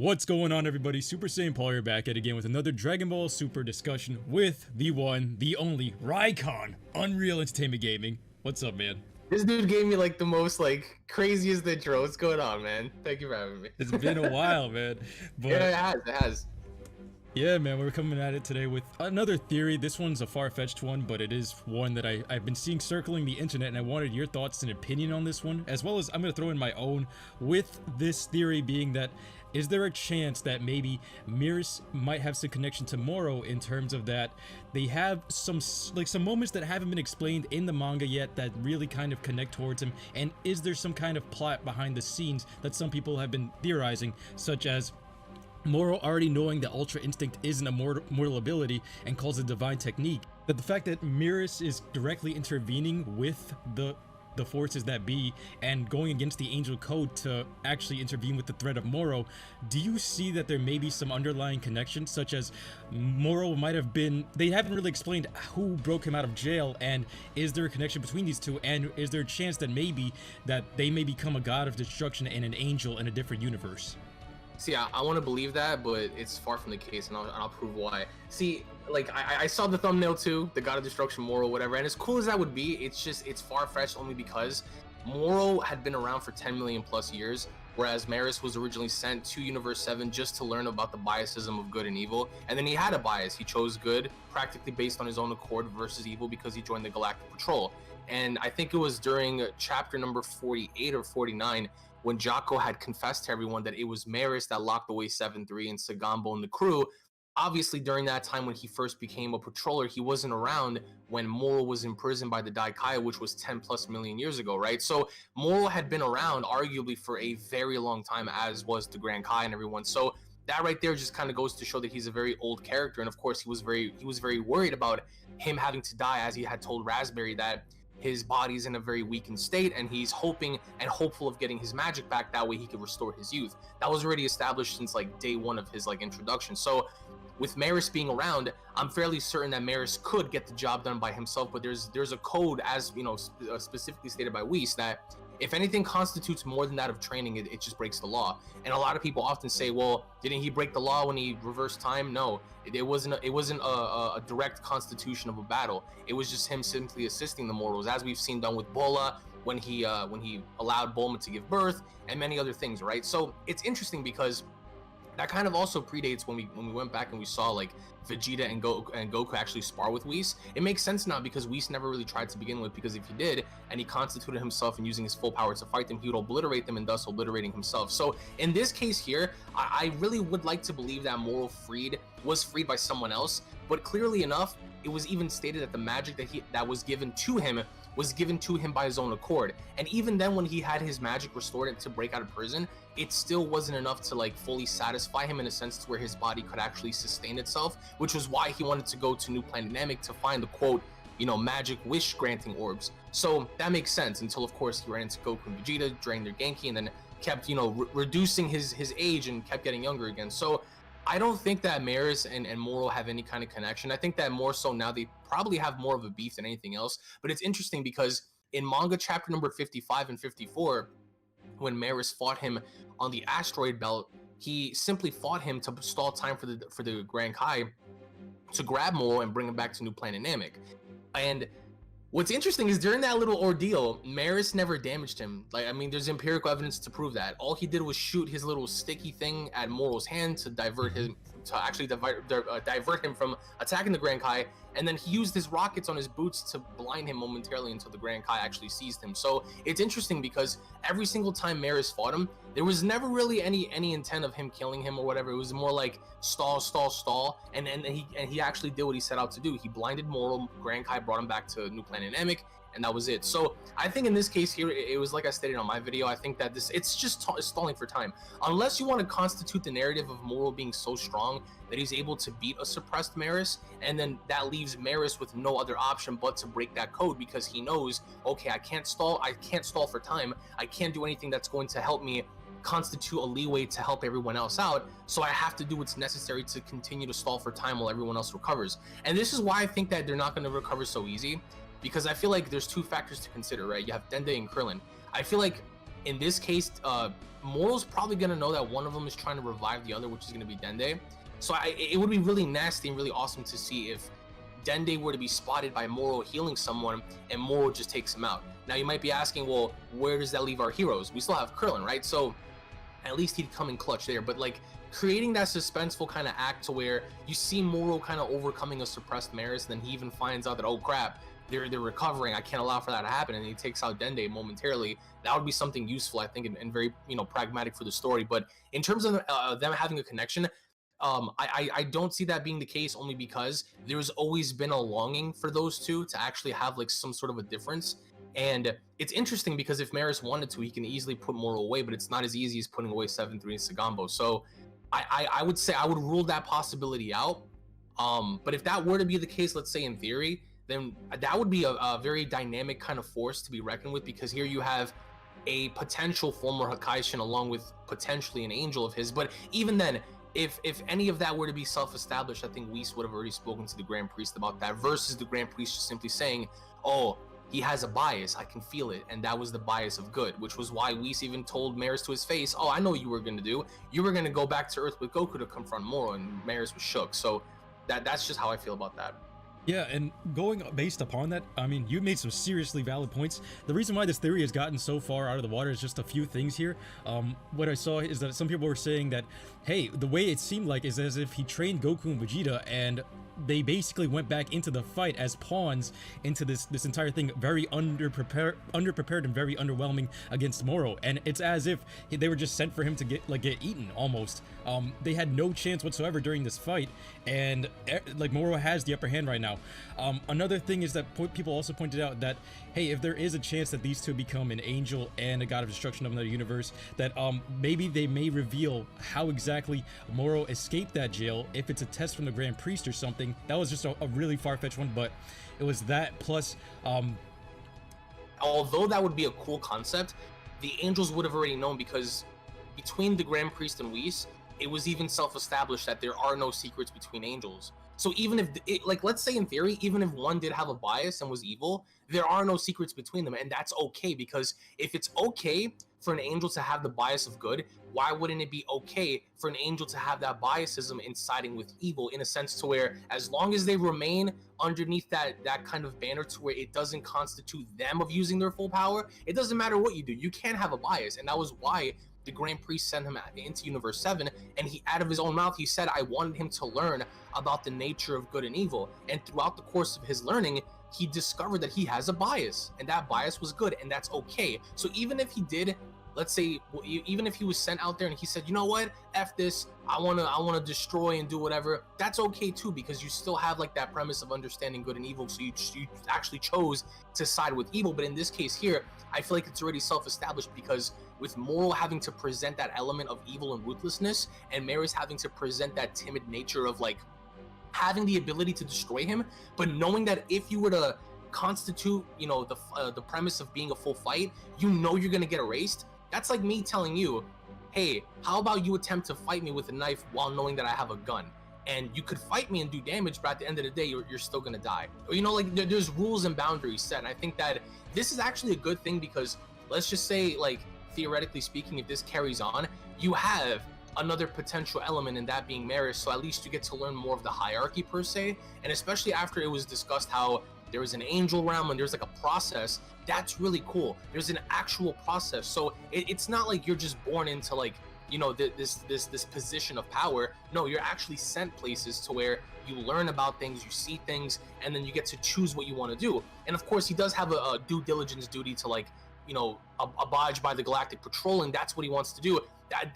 What's going on, everybody? Super Saiyan Paul here, back at again with another Dragon Ball Super discussion with the one, the only, Raikon, Unreal Entertainment Gaming. What's up, man? This dude gave me like the most craziest intro. What's going on, man? Thank you for having me. It's been a while, man. But yeah, it has. Yeah, man, we're coming at it today with another theory. This one's a far-fetched one, but it is one that I've been seeing circling the internet, and I wanted your thoughts and opinion on this one, as well as I'm going to throw in my own, with this theory being that, is there a chance that maybe Merus might have some connection to Moro in terms of that they have some moments that haven't been explained in the manga yet that really kind of connect towards him? And is there some kind of plot behind the scenes that some people have been theorizing, such as Moro already knowing that Ultra Instinct isn't a mortal ability and calls it divine technique, that the fact that Merus is directly intervening with the forces that be and going against the angel code to actually intervene with the threat of Moro, do you see that there may be some underlying connection, such as Moro might have been, they haven't really explained who broke him out of jail, and is there a connection between these two, and is there a chance that maybe that they may become a god of destruction and an angel in a different universe? See, I want to believe that, but it's far from the case, and I'll prove why. See, like, I saw the thumbnail too, the God of Destruction, Moro, whatever, and as cool as that would be, it's far-fetched only because Moro had been around for 10 million plus years, whereas Merus was originally sent to Universe 7 just to learn about the biasism of good and evil, and then he had a bias. He chose good, practically based on his own accord, versus evil because he joined the Galactic Patrol. And I think it was during chapter number 48 or 49, when Jocko had confessed to everyone that it was Merus that locked away 7-3 and Sagambo and the crew. Obviously, during that time when he first became a patroller, he wasn't around when Moro was imprisoned by the Daikaya, which was 10 plus million years ago, right? So Moro had been around arguably for a very long time, as was the Grand Kai and everyone. So that right there just kind of goes to show that he's a very old character. And of course, he was very worried about him having to die, as he had told Raspberry that his body's in a very weakened state, and he's hoping and hopeful of getting his magic back. That way he could restore his youth. That was already established since like day one of his introduction. So with Merus being around, I'm fairly certain that Merus could get the job done by himself, but there's a code, as you know, specifically stated by Whis, that if anything constitutes more than that of training, it just breaks the law. And a lot of people often say, well, didn't he break the law when he reversed time? No, it wasn't a direct constitution of a battle. It was just him simply assisting the mortals, as we've seen done with Bola when he allowed Bulma to give birth, and many other things, right? So it's interesting because that kind of also predates when we went back and we saw like Vegeta and Goku actually spar with Whis. It makes sense now because Whis never really tried to begin with, because if he did and he constituted himself and using his full power to fight them, he would obliterate them and thus obliterating himself. So in this case here, I really would like to believe that Moro was freed by someone else, but clearly enough, it was even stated that the magic that was given to him by his own accord. And even then, when he had his magic restored to break out of prison, it still wasn't enough to fully satisfy him in a sense to where his body could actually sustain itself, which was why he wanted to go to New Planet Namek to find the quote, magic wish granting orbs. So that makes sense until of course he ran into Goku and Vegeta, drained their Genki, and then kept reducing his age and kept getting younger again. So I don't think that Merus and Moro have any kind of connection. I think that more so now they probably have more of a beef than anything else. But it's interesting because in manga chapter number 55 and 54, when Merus fought him on the asteroid belt, he simply fought him to stall time for the Grand Kai to grab Moro and bring him back to New Planet Namek. And what's interesting is during that little ordeal, Merus never damaged him. There's empirical evidence to prove that. All he did was shoot his little sticky thing at Moro's hand to divert him, divert him from attacking the Grand Kai, and then he used his rockets on his boots to blind him momentarily until the Grand Kai actually seized him. So it's interesting because every single time Merus fought him, there was never really any intent of him killing him or whatever. It was more like stall, and he actually did what he set out to do. He blinded Moro, Grand Kai brought him back to New Planet Namek, and that was it. So I think in this case here, it was like I stated on my video, I think that it's just stalling for time. Unless you want to constitute the narrative of Moro being so strong that he's able to beat a suppressed Merus, and then that leaves Merus with no other option but to break that code, because he knows, okay, I can't stall for time, I can't do anything that's going to help me constitute a leeway to help everyone else out, so I have to do what's necessary to continue to stall for time while everyone else recovers. And this is why I think that they're not going to recover so easy, because I feel like there's two factors to consider, right? You have Dende and Krillin. I feel like In this case, Moro's probably gonna know that one of them is trying to revive the other, which is gonna be Dende. So it would be really nasty and really awesome to see if Dende were to be spotted by Moro healing someone and Moro just takes him out. Now you might be asking, well, where does that leave our heroes? We still have Krillin, right? So at least he'd come in clutch there. But like creating that suspenseful kind of act to where you see Moro kind of overcoming a suppressed Merus, and then he even finds out that, oh crap, they're recovering, I can't allow for that to happen, and he takes out Dende momentarily. That would be something useful, I think, and very, you know, pragmatic for the story. But in terms of them having a connection, I don't see that being the case, only because there's always been a longing for those two to actually have like some sort of a difference. And it's interesting because if Merus wanted to, he can easily put Moro away, but it's not as easy as putting away 7-3 and Sagambo. So I would say I would rule that possibility out. But if that were to be the case, let's say in theory, then that would be a very dynamic kind of force to be reckoned with, because here you have a potential former Hakaishin along with potentially an angel of his. But even then, if any of that were to be self-established, I think Whis would have already spoken to the Grand Priest about that, versus the Grand Priest just simply saying, oh, he has a bias, I can feel it, and that was the bias of good, which was why Whis even told Merus to his face, oh, I know what you were going to do. You were going to go back to Earth with Goku to confront Moro, and Merus was shook. So that's just how I feel about that. Yeah, and going based upon that, I mean, you made some seriously valid points. The reason why this theory has gotten so far out of the water is just a few things here. What I saw is that some people were saying that, hey, the way it seemed like is as if he trained Goku and Vegeta, and they basically went back into the fight as pawns into this entire thing, very underprepared and very underwhelming against Moro. And it's as if they were just sent for him to get eaten almost. They had no chance whatsoever during this fight, and like Moro has the upper hand right now. Another thing is that people also pointed out that, hey, if there is a chance that these two become an angel and a god of destruction of another universe, that maybe they may reveal how exactly Moro escaped that jail, if it's a test from the Grand Priest or something. That was just a really far-fetched one, but it was that plus although that would be a cool concept, the angels would have already known, because between the Grand Priest and Whis, it was even self-established that there are no secrets between angels. So even if let's say in theory, even if one did have a bias and was evil, there are no secrets between them, and that's okay, because if it's okay for an angel to have the bias of good, why wouldn't it be okay for an angel to have that biasism in siding with evil, in a sense to where, as long as they remain underneath that kind of banner to where it doesn't constitute them of using their full power, it doesn't matter what you do, you can't have a bias. And that was why the Grand Priest sent him into Universe 7, and he, out of his own mouth, he said, I wanted him to learn about the nature of good and evil. And throughout the course of his learning, he discovered that he has a bias, and that bias was good, and that's okay. So even if he did, let's say, even if he was sent out there and he said, you know what, F this, I wanna destroy and do whatever, that's okay too, because you still have like that premise of understanding good and evil, so you actually chose to side with evil. But in this case here, I feel like it's already self-established, because with Moro having to present that element of evil and ruthlessness, and Merus having to present that timid nature of like having the ability to destroy him, but knowing that if you were to constitute, you know, the premise of being a full fight, you know you're gonna get erased. That's like me telling you, hey, how about you attempt to fight me with a knife while knowing that I have a gun? And you could fight me and do damage, but at the end of the day, you're still gonna die. Or, you know, like there's rules and boundaries set. And I think that this is actually a good thing, because let's just say, like, theoretically speaking, if this carries on, you have another potential element, in that being Merus. So at least you get to learn more of the hierarchy per se. And especially after it was discussed how there is an angel realm and there's like a process, that's really cool. There's an actual process. So it's not like you're just born into, like, you know, this position of power. No, you're actually sent places to where you learn about things, you see things, and then you get to choose what you want to do. And of course, he does have a due diligence duty to, like, you know, abide by the Galactic Patrol, and that's what he wants to do.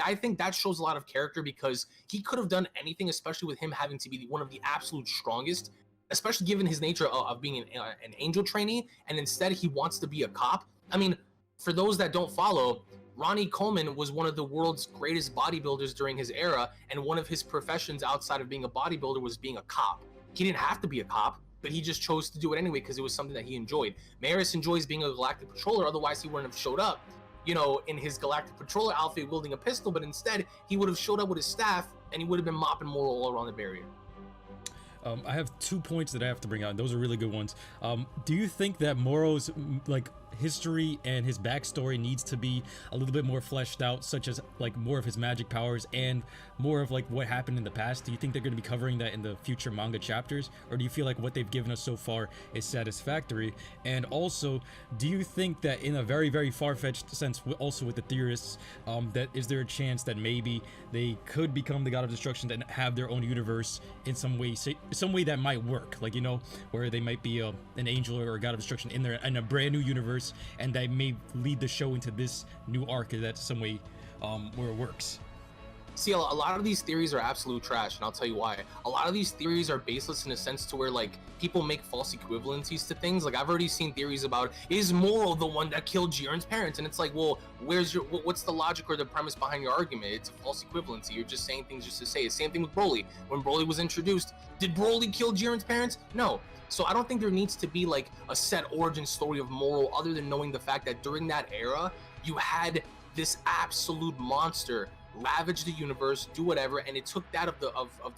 I think that shows a lot of character, because he could have done anything, especially with him having to be one of the absolute strongest, especially given his nature of being an angel trainee, and instead he wants to be a cop. I mean, for those that don't follow, Ronnie Coleman was one of the world's greatest bodybuilders during his era, and one of his professions outside of being a bodybuilder was being a cop. He didn't have to be a cop, but he just chose to do it anyway because it was something that he enjoyed. Merus enjoys being a Galactic Patroller, otherwise he wouldn't have showed up, you know, in his Galactic Patroller outfit wielding a pistol, but instead he would have showed up with his staff, and he would have been mopping Moro all around the barrier. I have 2 points that I have to bring out. Those are really good ones. Do you think that Moro's, like, history and his backstory needs to be a little bit more fleshed out, such as like more of his magic powers and more of like what happened in the past? Do you think they're going to be covering that in the future manga chapters, or do you feel like what they've given us so far is satisfactory? And also, do you think that in a very, very far-fetched sense, also with the theorists, that is there a chance that maybe they could become the God of Destruction and have their own universe in some way, some way that might work, like, you know, where they might be an angel or a God of Destruction in there in a brand new universe, and that may lead the show into this new arc? Is that some way where it works? See, a lot of these theories are absolute trash, and I'll tell you why. A lot of these theories are baseless in a sense to where, like, people make false equivalencies to things. Like, I've already seen theories about, is Moro the one that killed Jiren's parents? And it's like, well, what's the logic or the premise behind your argument? It's a false equivalency. You're just saying things just to say it. Same thing with Broly. When Broly was introduced, did Broly kill Jiren's parents? No. So I don't think there needs to be, like, a set origin story of Moro, other than knowing the fact that during that era, you had this absolute monster ravage the universe, do whatever, and it took that of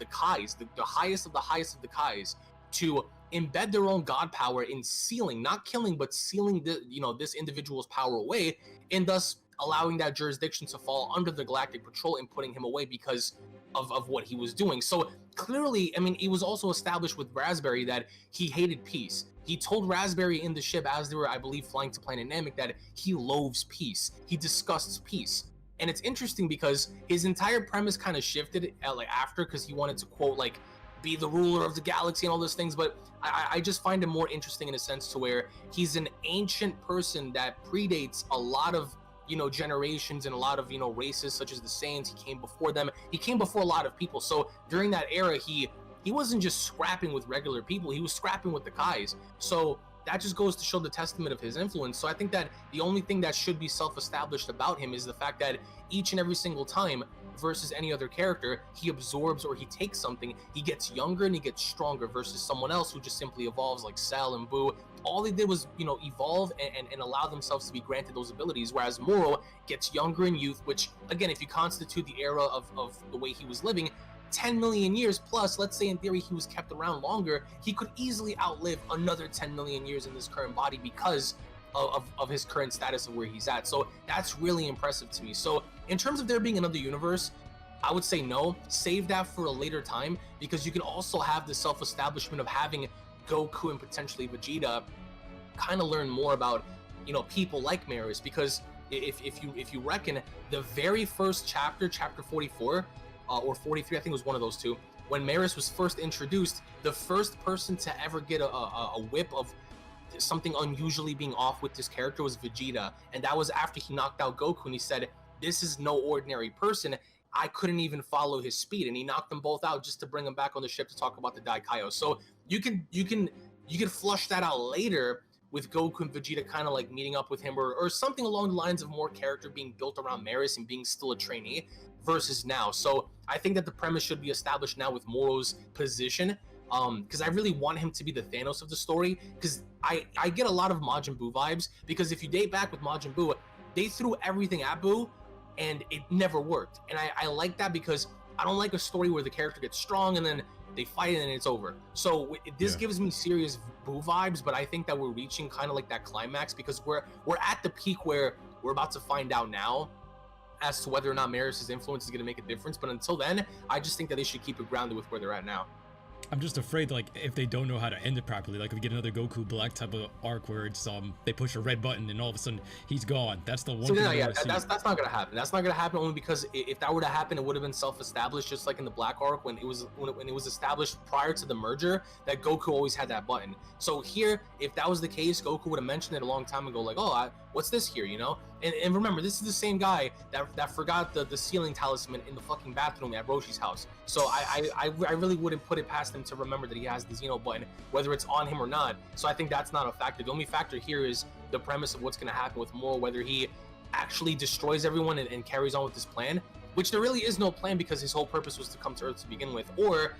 the Kais, the highest of the highest of the Kais, to embed their own god power in sealing, not killing, but sealing the, you know, this individual's power away, and thus allowing that jurisdiction to fall under the Galactic Patrol and putting him away because of what he was doing. So clearly, I mean, it was also established with Raspberry that he hated peace. He told Raspberry in the ship as they were, I believe, flying to Planet Namek that he loathes peace. He disgusts peace. And it's interesting because his entire premise kind of shifted like after, because he wanted to, quote, like, be the ruler of the galaxy and all those things. But I just find him more interesting in a sense to where he's an ancient person that predates a lot of, you know, generations and a lot of, you know, races such as the Saiyans. He came before them. He came before a lot of people. So during that era, he wasn't just scrapping with regular people. He was scrapping with the Kais. So that just goes to show the testament of his influence. So I think that the only thing that should be self-established about him is the fact that each and every single time, versus any other character, he absorbs or he takes something, he gets younger and he gets stronger, versus someone else who just simply evolves, like Cell and Boo. All they did was, you know, evolve and allow themselves to be granted those abilities, whereas Moro gets younger in youth, which, again, if you constitute the era of the way he was living, 10 million years plus, let's say in theory he was kept around longer, he could easily outlive another 10 million years in this current body because of his current status of where he's at. So that's really impressive to me. So in terms of there being another universe, I would say no. Save that for a later time, because you can also have the self-establishment of having Goku and potentially Vegeta kind of learn more about, you know, people like Merus. Because if you reckon the very first chapter, chapter 44, or 43, I think it was one of those two, when Merus was first introduced, the first person to ever get a whip of something unusually being off with this character was Vegeta, and that was after he knocked out Goku, and he said, this is no ordinary person, I couldn't even follow his speed, and he knocked them both out just to bring them back on the ship to talk about the Daikaio. So you can flush that out later with Goku and Vegeta kind of like meeting up with him, or something along the lines of more character being built around Merus and being still a trainee versus now. So I think that the premise should be established now with Moro's position, because I really want him to be the Thanos of the story, because I get a lot of Majin Buu vibes, because if you date back with Majin Buu, they threw everything at Buu and it never worked. And I like that, because I don't like a story where the character gets strong and then they fight and then it's over. So this gives me serious Buu vibes, but I think that we're reaching kind of like that climax, because we're at the peak where we're about to find out now as to whether or not Merus' influence is going to make a difference. But until then, I just think that they should keep it grounded with where they're at now. I'm just afraid, like, if they don't know how to end it properly, like if we get another Goku Black type of arc where it's they push a red button and all of a sudden he's gone. That's the one thing that's not gonna happen. That's not gonna happen, only because if that were to happen, it would have been self-established, just like in the Black arc when it was established prior to the merger that Goku always had that button. So here, if that was the case, Goku would have mentioned it a long time ago, like, oh, what's this here, you know? And remember, this is the same guy that forgot the sealing talisman in the fucking bathroom at Roshi's house. So I really wouldn't put it past him to remember that he has the Xeno button, whether it's on him or not. So I think that's not a factor. The only factor here is the premise of what's going to happen with Moro, whether he actually destroys everyone and carries on with this plan, which there really is no plan, because his whole purpose was to come to Earth to begin with, or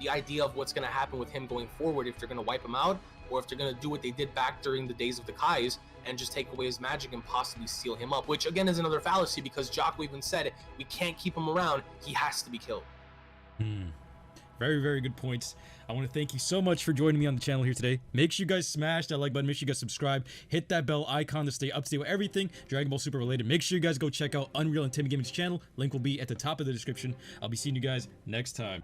the idea of what's going to happen with him going forward, if they're going to wipe him out, or if they're going to do what they did back during the days of the Kais and just take away his magic and possibly seal him up, which again is another fallacy, because Jocko even said we can't keep him around, he has to be killed. Very, very good points. I want to thank you so much for joining me on the channel here today. Make sure you guys smash that like button. Make sure you guys subscribe. Hit that bell icon to stay up to date with everything Dragon Ball Super related. Make sure you guys go check out UnrealEntGaming's channel. Link will be at the top of the description. I'll be seeing you guys next time.